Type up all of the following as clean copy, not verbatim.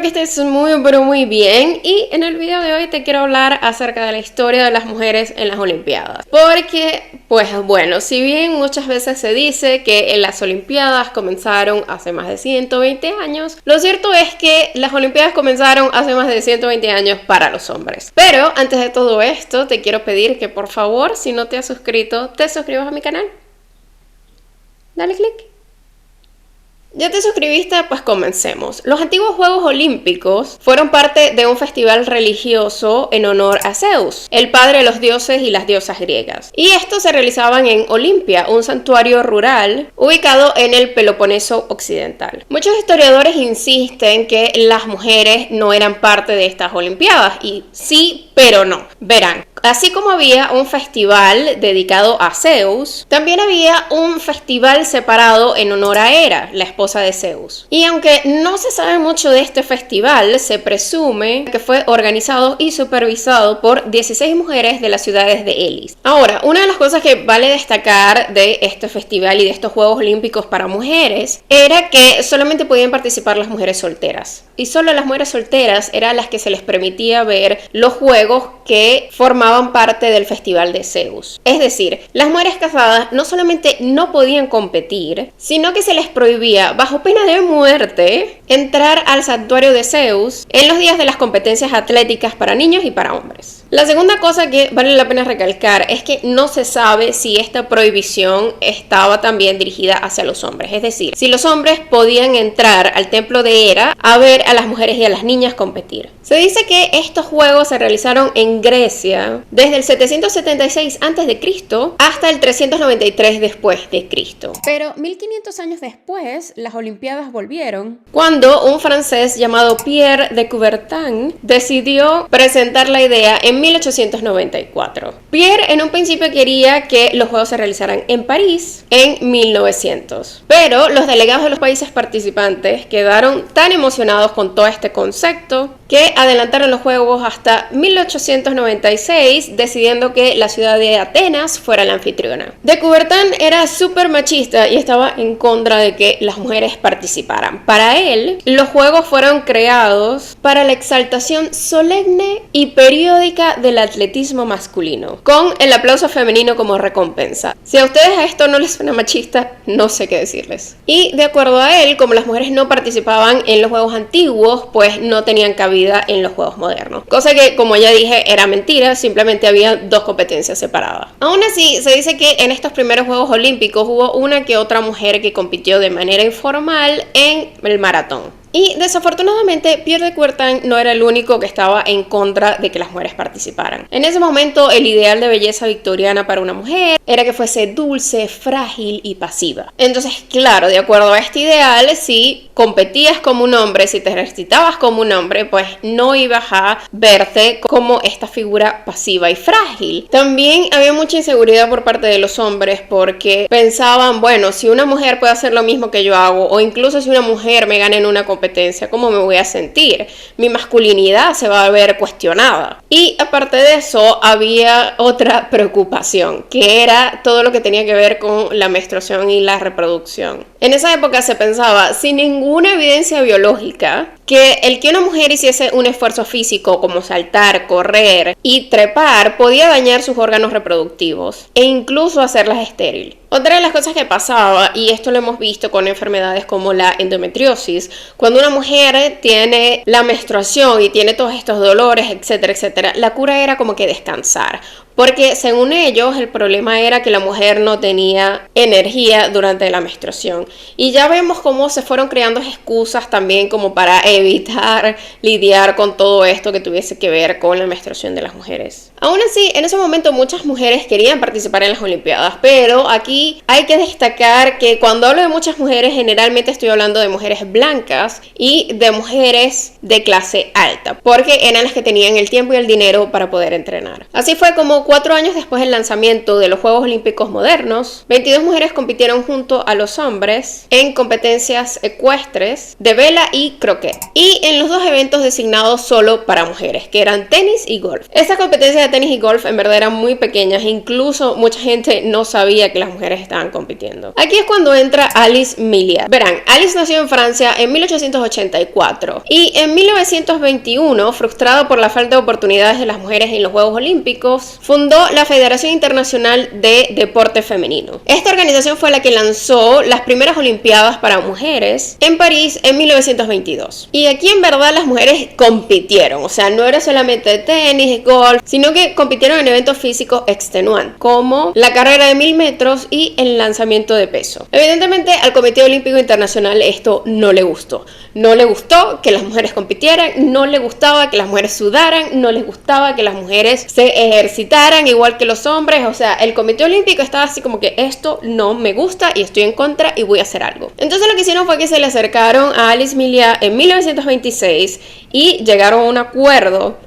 espero que estés muy pero muy bien, y en el video de hoy te quiero hablar acerca de la historia de las mujeres en las Olimpiadas. Porque, pues bueno, si bien muchas veces se dice que las Olimpiadas comenzaron hace más de 120 años, lo cierto es que las Olimpiadas comenzaron hace más de 120 años para los hombres. Pero antes de todo esto, te quiero pedir que por favor, si no te has suscrito, te suscribas a mi canal. Dale click. ¿Ya te suscribiste? Pues comencemos. Los antiguos Juegos Olímpicos fueron parte de un festival religioso en honor a Zeus, el padre de los dioses y las diosas griegas. Y estos se realizaban en Olimpia, un santuario rural ubicado en el Peloponeso occidental. Muchos historiadores insisten que las mujeres no eran parte de estas Olimpiadas, y sí, pero no. Verán, así como había un festival dedicado a Zeus, también había un festival separado en honor a Hera, la esposa de Zeus. Y aunque no se sabe mucho de este festival, se presume que fue organizado y supervisado por 16 mujeres de las ciudades de Elis. Ahora, una de las cosas que vale destacar de este festival y de estos Juegos Olímpicos para mujeres era que solamente podían participar las mujeres solteras. Y solo las mujeres solteras eran las que se les permitía ver los juegos que formaban parte del festival de Zeus. Es decir, las mujeres casadas no solamente no podían competir, sino que se les prohibía, bajo pena de muerte, entrar al santuario de Zeus en los días de las competencias atléticas para niños y para hombres. La segunda cosa que vale la pena recalcar es que no se sabe si esta prohibición estaba también dirigida hacia los hombres. Es decir, si los hombres podían entrar al templo de Hera a ver a las mujeres y a las niñas competir. Se dice que estos juegos se realizaron en Grecia desde el 776 a.C. hasta el 393 después de Cristo. Pero 1500 años después, las Olimpiadas volvieron cuando un francés llamado Pierre de Coubertin decidió presentar la idea en 1894. Pierre en un principio quería que los juegos se realizaran en París en 1900, pero los delegados de los países participantes quedaron tan emocionados con todo este concepto que adelantaron los juegos hasta 1896, decidiendo que la ciudad de Atenas fuera la anfitriona. De Coubertin era súper machista y estaba en contra de que las mujeres participaran. Para él, los juegos fueron creados para la exaltación solemne y periódica del atletismo masculino, con el aplauso femenino como recompensa. Si a ustedes a esto no les suena machista, no sé qué decirles. Y de acuerdo a él, como las mujeres no participaban en los juegos antiguos, pues no tenían cabida en los juegos modernos. Cosa que, como ya dije, era mentira, simplemente había dos competencias separadas. Aún así, se dice que en estos primeros Juegos Olímpicos hubo una que otra mujer que compitió de manera informal en el maratón. Y desafortunadamente Pierre de Coubertin no era el único que estaba en contra de que las mujeres participaran. En ese momento el ideal de belleza victoriana para una mujer era que fuese dulce, frágil y pasiva. Entonces, claro, de acuerdo a este ideal, si competías como un hombre, si te ejercitabas como un hombre, pues no ibas a verte como esta figura pasiva y frágil. También había mucha inseguridad por parte de los hombres porque pensaban, bueno, si una mujer puede hacer lo mismo que yo hago, o incluso si una mujer me gana en una competencia, ¿cómo me voy a sentir? Mi masculinidad se va a ver cuestionada. Y aparte de eso, había otra preocupación, que era todo lo que tenía que ver con la menstruación y la reproducción. En esa época se pensaba, sin ninguna evidencia biológica, que el que una mujer hiciese un esfuerzo físico como saltar, correr y trepar podía dañar sus órganos reproductivos e incluso hacerlas estériles. Otra de las cosas que pasaba, y esto lo hemos visto con enfermedades como la endometriosis, cuando una mujer tiene la menstruación y tiene todos estos dolores, etcétera, etcétera, la cura era como que descansar. Porque según ellos el problema era que la mujer no tenía energía durante la menstruación. Y ya vemos cómo se fueron creando excusas también como para evitar lidiar con todo esto que tuviese que ver con la menstruación de las mujeres. Aún así, en ese momento muchas mujeres querían participar en las Olimpiadas, pero aquí hay que destacar que cuando hablo de muchas mujeres, generalmente estoy hablando de mujeres blancas y de mujeres de clase alta, porque eran las que tenían el tiempo y el dinero para poder entrenar. Así fue como 4 años después del lanzamiento de los Juegos Olímpicos modernos, 22 mujeres compitieron junto a los hombres en competencias ecuestres de vela y croquet. y en los dos eventos designados solo para mujeres, que eran tenis y golf. Esta competencia de tenis y golf en verdad eran muy pequeñas, incluso mucha gente no sabía que las mujeres estaban compitiendo. Aquí es cuando entra Alice Milliat. Verán, Alice nació en Francia en 1884 y en 1921, frustrado por la falta de oportunidades de las mujeres en los Juegos Olímpicos, fundó la Federación Internacional de Deporte Femenino. Esta organización fue la que lanzó las primeras Olimpiadas para mujeres en París en 1922. Y aquí en verdad las mujeres compitieron, o sea, no era solamente tenis, golf, sino que compitieron en eventos físicos extenuantes, como la carrera de 1000 metros y el lanzamiento de peso. Evidentemente al Comité Olímpico Internacional esto no le gustó. No le gustó que las mujeres compitieran, no le gustaba que las mujeres sudaran, no les gustaba que las mujeres se ejercitaran igual que los hombres. O sea, el Comité Olímpico estaba así como que esto no me gusta y estoy en contra y voy a hacer algo. Entonces lo que hicieron fue que se le acercaron a Alice Milliat en 1926 y llegaron a un acuerdo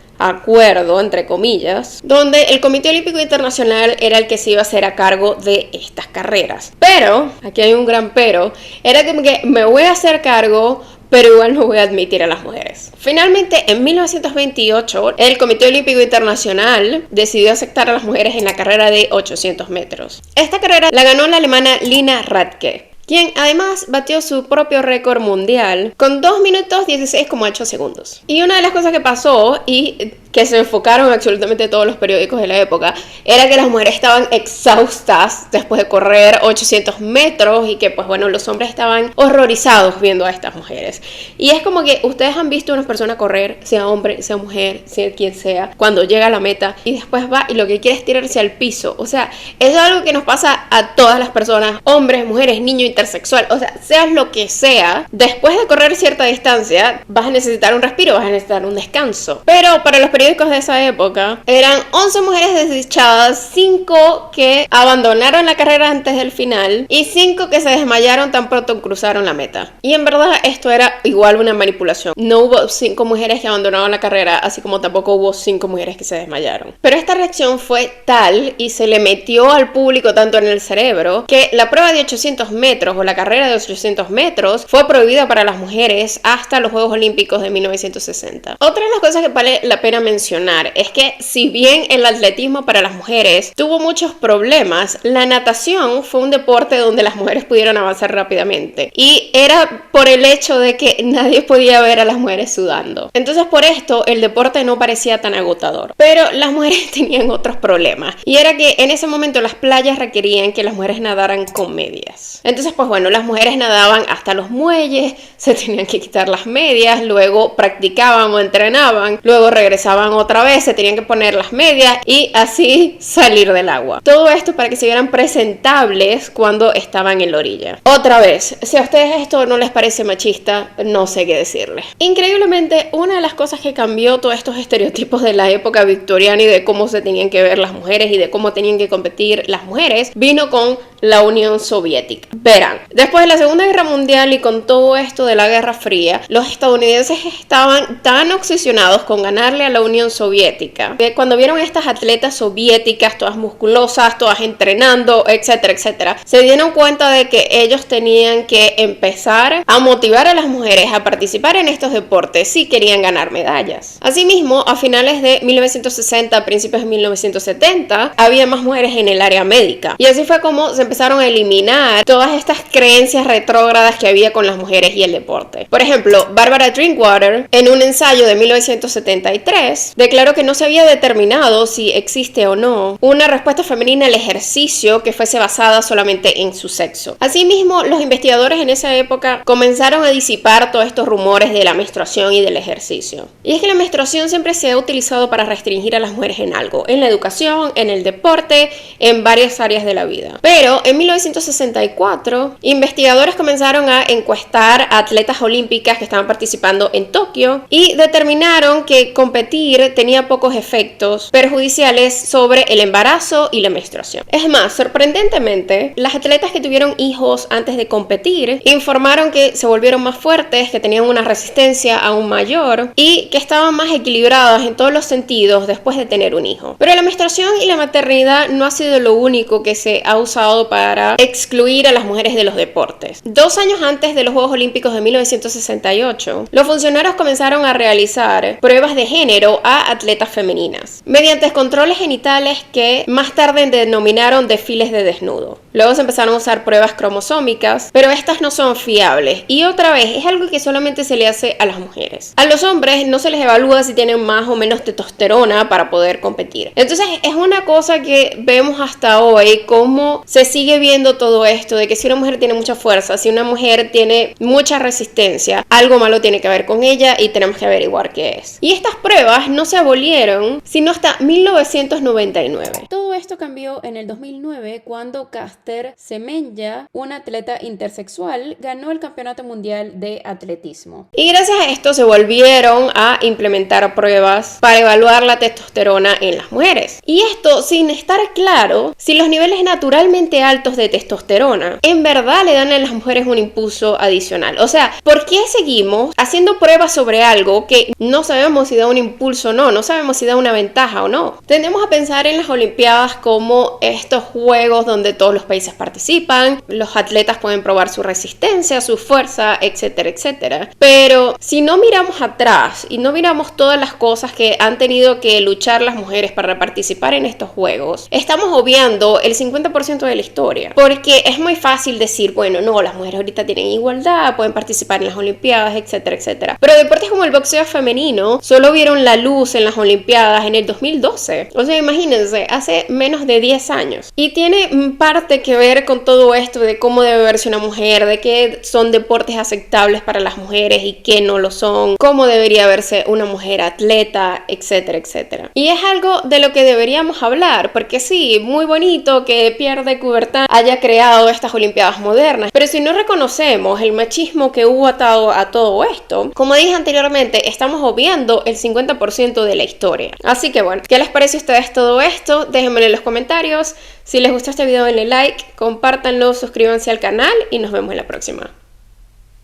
entre comillas, donde el Comité Olímpico Internacional era el que se iba a hacer a cargo de estas carreras. Pero, aquí hay un gran pero, era como que me voy a hacer cargo, pero igual no voy a admitir a las mujeres. Finalmente, en 1928, el Comité Olímpico Internacional decidió aceptar a las mujeres en la carrera de 800 metros. Esta carrera la ganó la alemana Lina Radke, quien además batió su propio récord mundial con 2 minutos 16,8 segundos. Y una de las cosas que pasó, y que se enfocaron absolutamente todos los periódicos de la época, era que las mujeres estaban exhaustas después de correr 800 metros y que pues bueno, los hombres estaban horrorizados viendo a estas mujeres. Y es como que ustedes han visto a una persona correr, sea hombre, sea mujer, sea quien sea, cuando llega a la meta y después va y lo que quiere es tirarse al piso. O sea, eso es algo que nos pasa a todas las personas, hombres, mujeres, niños, intersexual, o sea, seas lo que sea, después de correr cierta distancia vas a necesitar un respiro, vas a necesitar un descanso. Pero para los periódicos de esa época eran 11 mujeres desdichadas, 5 que abandonaron la carrera antes del final y 5 que se desmayaron tan pronto cruzaron la meta. Y en verdad esto era igual una manipulación. No hubo 5 mujeres que abandonaron la carrera, así como tampoco hubo 5 mujeres que se desmayaron. Pero esta reacción fue tal y se le metió al público tanto en el cerebro que la prueba de 800 metros o la carrera de 800 metros fue prohibida para las mujeres hasta los Juegos Olímpicos de 1960. Otra de las cosas que vale la pena mencionar es que si bien el atletismo para las mujeres tuvo muchos problemas, la natación fue un deporte donde las mujeres pudieron avanzar rápidamente y era por el hecho de que nadie podía ver a las mujeres sudando. Entonces por esto el deporte no parecía tan agotador, pero las mujeres tenían otros problemas y era que en ese momento las playas requerían que las mujeres nadaran con medias. Entonces pues bueno, las mujeres nadaban hasta los muelles, se tenían que quitar las medias, luego practicaban o entrenaban, luego regresaban otra vez, se tenían que poner las medias y así salir del agua. Todo esto para que se vieran presentables cuando estaban en la orilla. Otra vez, si a ustedes esto no les parece machista, no sé qué decirles. Increíblemente, una de las cosas que cambió todos estos estereotipos de la época victoriana y de cómo se tenían que ver las mujeres y de cómo tenían que competir las mujeres, vino con la Unión Soviética. Verán, después de la Segunda Guerra Mundial y con todo esto de la Guerra Fría, los estadounidenses estaban tan obsesionados con ganarle a la Unión Soviética que cuando vieron a estas atletas soviéticas, todas musculosas, todas entrenando, etcétera, etcétera, se dieron cuenta de que ellos tenían que empezar a motivar a las mujeres a participar en estos deportes si querían ganar medallas. Asimismo, a finales de 1960, principios de 1970, había más mujeres en el área médica y así fue como se empezaron a eliminar todas estas creencias retrógradas que había con las mujeres y el deporte. Por ejemplo, Barbara Drinkwater, en un ensayo de 1973, declaró que no se había determinado si existe o no una respuesta femenina al ejercicio que fuese basada solamente en su sexo. Asimismo, los investigadores en esa época comenzaron a disipar todos estos rumores de la menstruación y del ejercicio. Y es que la menstruación siempre se ha utilizado para restringir a las mujeres en algo, en la educación, en el deporte, en varias áreas de la vida. Pero en 1964, investigadores comenzaron a encuestar a atletas olímpicas que estaban participando en Tokio y determinaron que competir tenía pocos efectos perjudiciales sobre el embarazo y la menstruación. Es más, sorprendentemente, las atletas que tuvieron hijos antes de competir informaron que se volvieron más fuertes, que tenían una resistencia aún mayor y que estaban más equilibradas en todos los sentidos después de tener un hijo. Pero la menstruación y la maternidad no ha sido lo único que se ha usado para excluir a las mujeres de los deportes. 2 años antes de los Juegos Olímpicos de 1968, los funcionarios comenzaron a realizar pruebas de género a atletas femeninas, mediante controles genitales que más tarde denominaron desfiles de desnudo. Luego se empezaron a usar pruebas cromosómicas, pero estas no son fiables, y otra vez es algo que solamente se le hace a las mujeres. A los hombres no se les evalúa si tienen más o menos testosterona para poder competir. Entonces es una cosa que vemos hasta hoy, cómo se sigue viendo todo esto de que si una mujer tiene mucha fuerza, si una mujer tiene mucha resistencia, algo malo tiene que ver con ella y tenemos que averiguar qué es. Y estas pruebas no se abolieron sino hasta 1999. Todo esto cambió en el 2009 cuando Caster Semenya, una atleta intersexual, ganó el Campeonato Mundial de Atletismo. Y gracias a esto se volvieron a implementar pruebas para evaluar la testosterona en las mujeres. Y esto sin estar claro si los niveles naturalmente altos de testosterona en verdad le dan a las mujeres un impulso adicional. O sea, ¿por qué seguimos haciendo pruebas sobre algo que no sabemos si da un impulso o no? No sabemos si da una ventaja o no. Tendemos a pensar en las Olimpiadas como estos juegos donde todos los países participan, los atletas pueden probar su resistencia, su fuerza, etcétera, etcétera. Pero si no miramos atrás y no miramos todas las cosas que han tenido que luchar las mujeres para participar en estos juegos, estamos obviando el 50% de la historia. Porque es muy fácil decir, bueno, no, las mujeres ahorita tienen igualdad, pueden participar en las Olimpiadas, etcétera, etcétera. Pero deportes como el boxeo femenino solo vieron la luz en las Olimpiadas en el 2012. O sea, imagínense, hace menos de 10 años. Y tiene parte que ver con todo esto de cómo debe verse una mujer, de qué son deportes aceptables para las mujeres y qué no lo son, cómo debería verse una mujer atleta, etcétera, etcétera. Y es algo de lo que deberíamos hablar, porque sí, muy bonito que Pierre de Coubertin haya creado estas Olimpiadas modernas, pero si no reconocemos el machismo que hubo atado a todo esto, como dije anteriormente, estamos obviando el 50% de la historia. Así que bueno, ¿qué les parece a ustedes todo esto? Déjenmelo en los comentarios. Si les gustó este video denle like, compártanlo, suscríbanse al canal y nos vemos en la próxima.